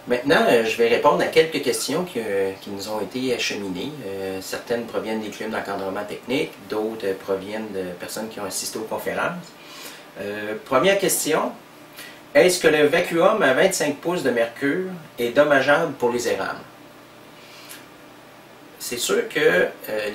Maintenant, je vais répondre à quelques questions qui nous ont été acheminées. Certaines proviennent des clubs d'encadrement technique, d'autres proviennent de personnes qui ont assisté aux conférences. Première question, est-ce que le vacuum à 25 pouces de mercure est dommageable pour les érables? C'est sûr que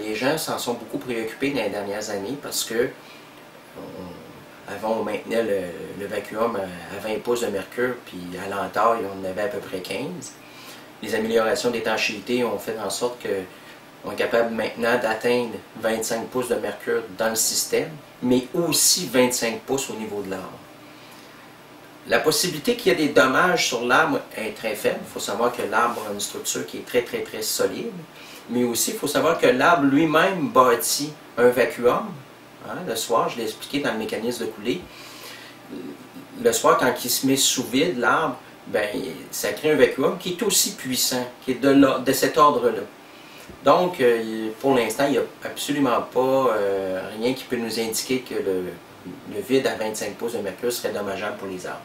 les gens s'en sont beaucoup préoccupés dans les dernières années parce que avant, on maintenait le vacuum à 20 pouces de mercure, puis à l'entaille, on en avait à peu près 15. Les améliorations d'étanchéité ont fait en sorte qu'on est capable maintenant d'atteindre 25 pouces de mercure dans le système, mais aussi 25 pouces au niveau de l'arbre. La possibilité qu'il y ait des dommages sur l'arbre est très faible. Il faut savoir que l'arbre a une structure qui est très solide, mais aussi il faut savoir que l'arbre lui-même bâtit un vacuum. Hein, le soir, je l'ai expliqué dans le mécanisme de coulée, le soir, quand il se met sous vide, l'arbre, ben, ça crée un vacuum qui est aussi puissant, qui est de cet ordre-là. Donc, pour l'instant, il n'y a absolument pas rien qui peut nous indiquer que le vide à 25 pouces de mercure serait dommageable pour les arbres.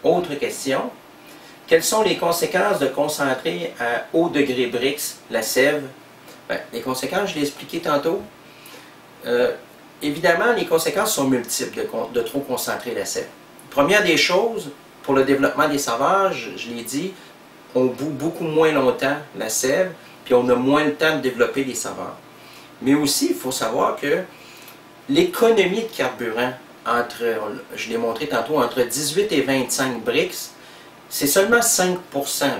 Autre question, quelles sont les conséquences de concentrer à haut degré Brix la sève? Ben, les conséquences, je l'ai expliqué tantôt. Évidemment, les conséquences sont multiples de trop concentrer la sève. Première des choses, pour le développement des saveurs, je l'ai dit, on bout beaucoup moins longtemps la sève, puis on a moins le temps de développer les saveurs. Mais aussi, il faut savoir que l'économie de carburant, je l'ai montré tantôt, entre 18 et 25 Brix, c'est seulement 5 %. Là.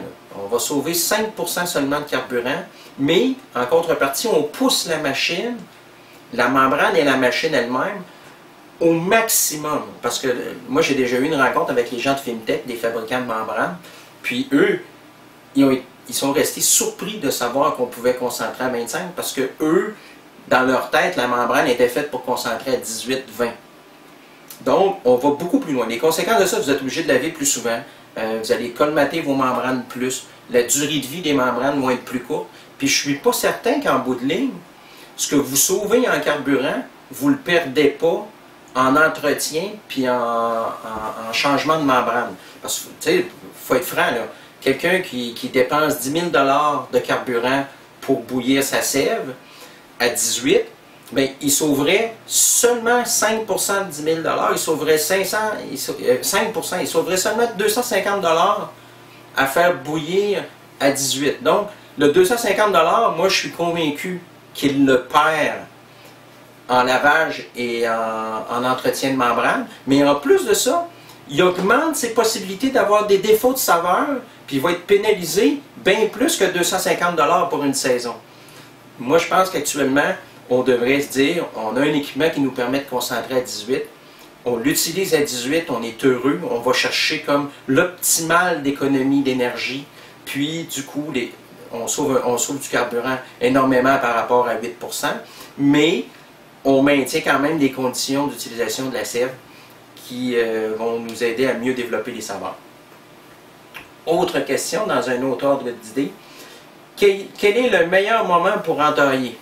On va sauver 5 % seulement de carburant, mais en contrepartie, on pousse la machine, la membrane et la machine elle-même au maximum. Parce que moi, j'ai déjà eu une rencontre avec les gens de Fimtech, des fabricants de membranes, puis eux, ils sont restés surpris de savoir qu'on pouvait concentrer à 25 parce que eux, dans leur tête, la membrane était faite pour concentrer à 18-20. Donc, on va beaucoup plus loin. Les conséquences de ça, vous êtes obligé de laver plus souvent, vous allez colmater vos membranes plus, la durée de vie des membranes va être plus courte, puis je ne suis pas certain qu'en bout de ligne, ce que vous sauvez en carburant, vous ne le perdez pas en entretien puis en changement de membrane. Parce que, tu sais, il faut être franc, là. Quelqu'un qui dépense 10 000 $ de carburant pour bouillir sa sève à 18, bien, il sauverait seulement 5 % de 10 000 $, il sauverait 5 %, il sauverait seulement 250 $ à faire bouillir à 18. Donc, le 250 $, moi, je suis convaincu qu'il le perd en lavage et en entretien de membrane. Mais en plus de ça, il augmente ses possibilités d'avoir des défauts de saveur, puis il va être pénalisé bien plus que 250 $ pour une saison. Moi, je pense qu'actuellement, on devrait se dire, on a un équipement qui nous permet de concentrer à 18, on l'utilise à 18, on est heureux, on va chercher comme l'optimal d'économie d'énergie, puis du coup, on sauve du carburant énormément par rapport à 8 %, mais on maintient quand même des conditions d'utilisation de la sève qui vont nous aider à mieux développer les saveurs. Autre question, dans un autre ordre d'idée, quel est le meilleur moment pour entailler?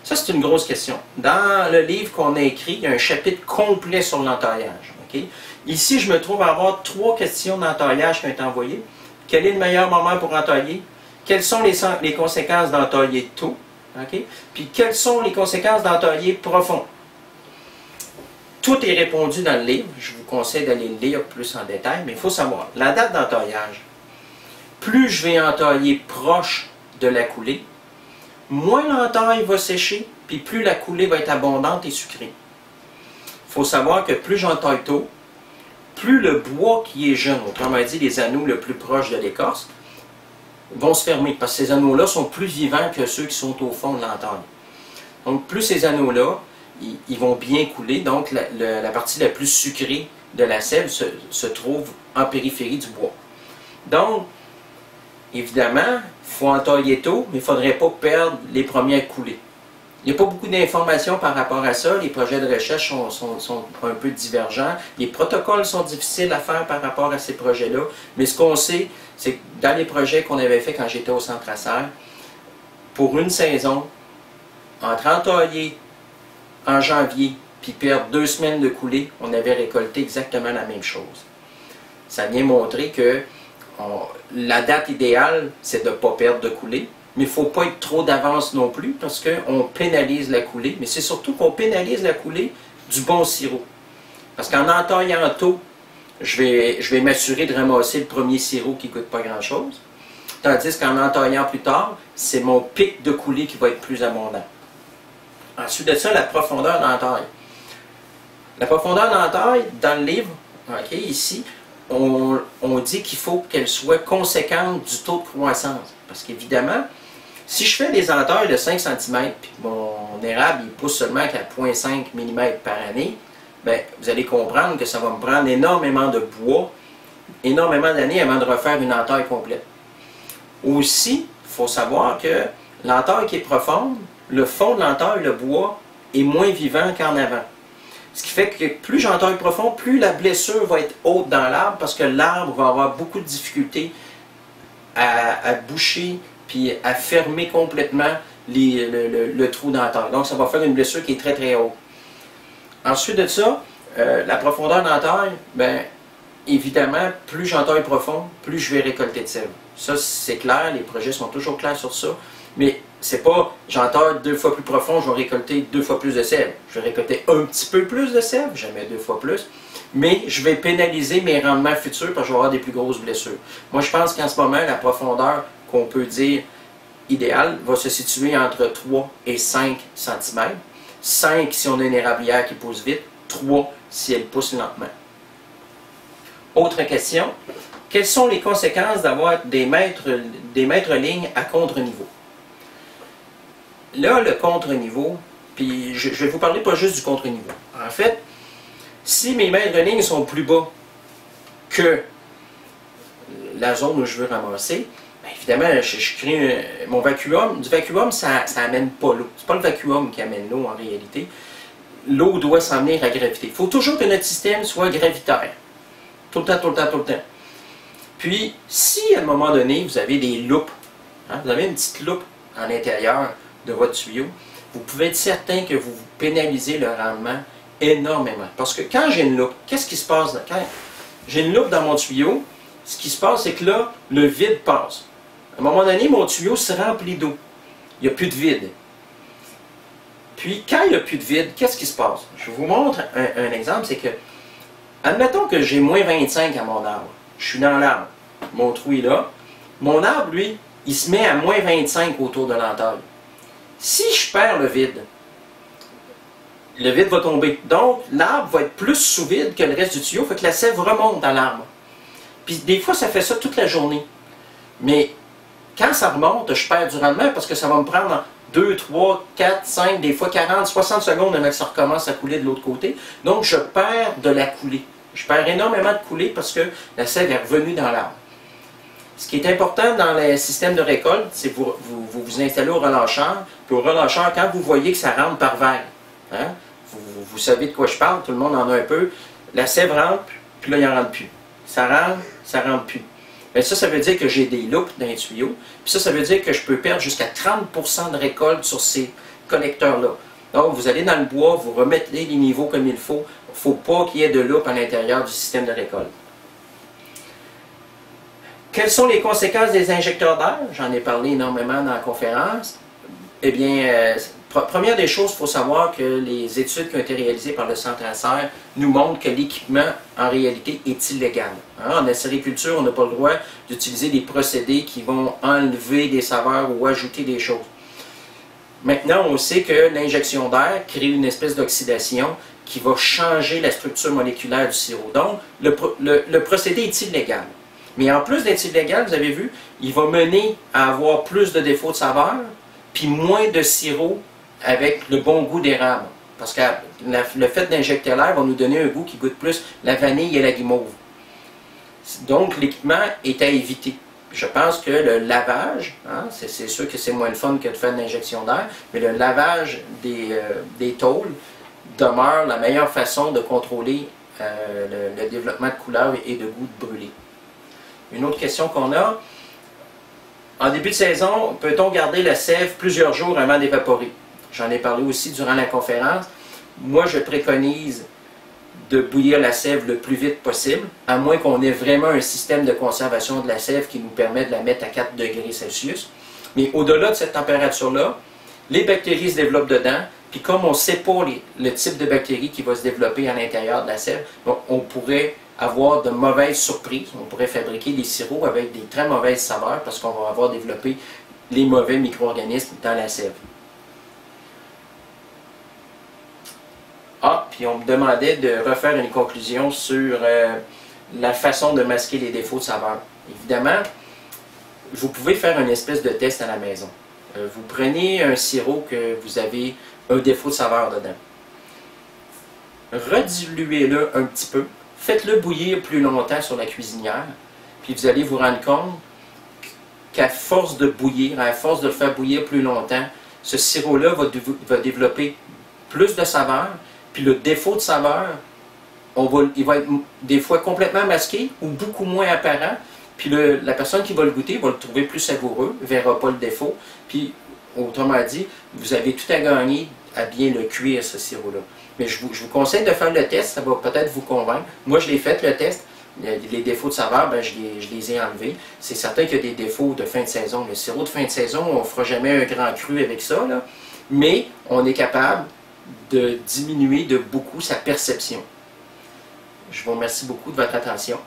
Ça, c'est une grosse question. Dans le livre qu'on a écrit, il y a un chapitre complet sur l'entaillage. Okay? Ici, je me trouve à avoir 3 questions d'entaillage qui ont été envoyées. Quel est le meilleur moment pour entailler? Quelles sont les conséquences d'entailler tôt? Okay? Puis, quelles sont les conséquences d'entailler profond? Tout est répondu dans le livre. Je vous conseille d'aller le lire plus en détail, mais il faut savoir, la date d'entaillage, plus je vais entailler proche de la coulée, moins l'entaille va sécher, puis plus la coulée va être abondante et sucrée. Il faut savoir que plus j'entaille tôt, plus le bois qui est jeune, autrement dit les anneaux le plus proches de l'écorce, vont se fermer, parce que ces anneaux-là sont plus vivants que ceux qui sont au fond de l'entaille. Donc plus ces anneaux-là, ils vont bien couler, donc la partie la plus sucrée de la sève se trouve en périphérie du bois. Donc, évidemment, il faut entailler tôt, mais il ne faudrait pas perdre les premières coulées. Il n'y a pas beaucoup d'informations par rapport à ça, les projets de recherche sont un peu divergents, les protocoles sont difficiles à faire par rapport à ces projets-là, mais ce qu'on sait, c'est que dans les projets qu'on avait fait quand j'étais au centre à serre, pour une saison, entre entailler en janvier, puis perdre 2 semaines de coulée, on avait récolté exactement la même chose. Ça vient montrer que la date idéale, c'est de ne pas perdre de coulée, mais il ne faut pas être trop d'avance non plus parce qu'on pénalise la coulée, mais c'est surtout qu'on pénalise la coulée du bon sirop. Parce qu'en entaillant tôt, je vais m'assurer de ramasser le premier sirop qui ne coûte pas grand-chose, tandis qu'en entaillant plus tard, c'est mon pic de coulée qui va être plus abondant. Ensuite de ça, la profondeur d'entaille. La profondeur d'entaille, dans le livre, okay, ici, on dit qu'il faut qu'elle soit conséquente du taux de croissance. Parce qu'évidemment, si je fais des entailles de 5 cm, puis mon érable il pousse seulement qu'à 0,5 mm par année, bien, vous allez comprendre que ça va me prendre énormément de bois, énormément d'années avant de refaire une entaille complète. Aussi, il faut savoir que l'entaille qui est profonde, le fond de l'entaille, le bois, est moins vivant qu'en avant. Ce qui fait que plus j'entaille profond, plus la blessure va être haute dans l'arbre parce que l'arbre va avoir beaucoup de difficultés à boucher puis à fermer complètement le trou d'entaille. Donc ça va faire une blessure qui est très très haute. Ensuite de ça, la profondeur d'entaille, bien, évidemment, plus j'entaille profond, plus je vais récolter de sève. Ça c'est clair, les projets sont toujours clairs sur ça, mais c'est pas j'entaille 2 fois plus profond, je vais récolter 2 fois plus de sève. Je vais récolter un petit peu plus de sève, jamais 2 fois plus, mais je vais pénaliser mes rendements futurs parce que je vais avoir des plus grosses blessures. Moi, je pense qu'en ce moment, la profondeur qu'on peut dire idéale va se situer entre 3 et 5 cm. 5 si on a une érablière qui pousse vite, 3 si elle pousse lentement. Autre question, quelles sont les conséquences d'avoir des maîtres lignes à contre-niveau? Là, le contre-niveau, puis je vais vous parler pas juste du contre-niveau. En fait, si mes maîtres lignes sont plus bas que la zone où je veux ramasser, bien évidemment, je crée mon vacuum. Du vacuum, ça n'amène pas l'eau. Ce n'est pas le vacuum qui amène l'eau en réalité. L'eau doit s'emmener à gravité. Il faut toujours que notre système soit gravitaire. Tout le temps, tout le temps, tout le temps. Puis, si à un moment donné, vous avez des loupes, hein, vous avez une petite loupe à l'intérieur de votre tuyau, vous pouvez être certain que vous pénalisez le rendement énormément. Parce que quand j'ai une loupe, qu'est-ce qui se passe? Quand j'ai une loupe dans mon tuyau, ce qui se passe, c'est que là, le vide passe. À un moment donné, mon tuyau se remplit d'eau. Il n'y a plus de vide. Puis, quand il n'y a plus de vide, qu'est-ce qui se passe? Je vous montre un exemple, c'est que, admettons que j'ai moins 25 à mon arbre. Je suis dans l'arbre. Mon trou est là. Mon arbre, lui, il se met à moins 25 autour de l'entaille. Si je perds le vide va tomber. Donc, l'arbre va être plus sous vide que le reste du tuyau, fait que la sève remonte dans l'arbre. Puis, des fois, ça fait ça toute la journée. Mais, quand ça remonte, je perds du rendement parce que ça va me prendre 2, 3, 4, 5, des fois 40, 60 secondes avant que ça recommence à couler de l'autre côté. Donc, je perds de la coulée. Je perds énormément de coulée parce que la sève est revenue dans l'arbre. Ce qui est important dans le système de récolte, c'est que vous installez au relâcheur. Puis au relâcheur, quand vous voyez que ça rentre par vague, hein, vous savez de quoi je parle, tout le monde en a un peu, la sève rentre, puis là, il n'en rentre plus. Ça rentre plus. Bien, ça veut dire que j'ai des loupes dans les tuyaux. Puis ça veut dire que je peux perdre jusqu'à 30% de récolte sur ces collecteurs-là. Donc, vous allez dans le bois, vous remettez les niveaux comme il faut. Il ne faut pas qu'il y ait de loupe à l'intérieur du système de récolte. Quelles sont les conséquences des injecteurs d'air? J'en ai parlé énormément dans la conférence. Eh bien, première des choses, il faut savoir que les études qui ont été réalisées par le Centre Acer nous montrent que l'équipement, en réalité, est illégal. Hein? En acériculture, on n'a pas le droit d'utiliser des procédés qui vont enlever des saveurs ou ajouter des choses. Maintenant, on sait que l'injection d'air crée une espèce d'oxydation qui va changer la structure moléculaire du sirop. Donc, le procédé est illégal. Mais en plus d'être illégal, vous avez vu, il va mener à avoir plus de défauts de saveur, puis moins de sirop avec le bon goût d'érable. Parce que le fait d'injecter l'air va nous donner un goût qui goûte plus la vanille et la guimauve. Donc, l'équipement est à éviter. Je pense que le lavage, hein, c'est sûr que c'est moins le fun que de faire de l'injection d'air, mais le lavage des tôles demeure la meilleure façon de contrôler le développement de couleur et de goût de brûlé. Une autre question qu'on a, en début de saison, peut-on garder la sève plusieurs jours avant d'évaporer? J'en ai parlé aussi durant la conférence. Moi, je préconise de bouillir la sève le plus vite possible, à moins qu'on ait vraiment un système de conservation de la sève qui nous permet de la mettre à 4 degrés Celsius. Mais au-delà de cette température-là, les bactéries se développent dedans, puis comme on ne sait pas le type de bactéries qui va se développer à l'intérieur de la sève, on pourrait avoir de mauvaises surprises. On pourrait fabriquer des sirops avec des très mauvaises saveurs parce qu'on va avoir développé les mauvais micro-organismes dans la sève. Ah, puis on me demandait de refaire une conclusion sur la façon de masquer les défauts de saveur. Évidemment, vous pouvez faire une espèce de test à la maison. Vous prenez un sirop que vous avez un défaut de saveur dedans. Rediluez-le un petit peu. Faites-le bouillir plus longtemps sur la cuisinière. Puis vous allez vous rendre compte qu'à force de bouillir, à force de le faire bouillir plus longtemps, ce sirop-là va développer plus de saveur. Puis le défaut de saveur, il va être des fois complètement masqué ou beaucoup moins apparent. Puis la personne qui va le goûter va le trouver plus savoureux, ne verra pas le défaut. Puis, autrement dit, vous avez tout à gagner à bien le cuire, ce sirop-là. Mais je vous conseille de faire le test, ça va peut-être vous convaincre. Moi, je l'ai fait, le test. Les défauts de saveur, ben, je les ai enlevés. C'est certain qu'il y a des défauts de fin de saison. Le sirop de fin de saison, on ne fera jamais un grand cru avec ça, là. Mais on est capable de diminuer de beaucoup sa perception. Je vous remercie beaucoup de votre attention.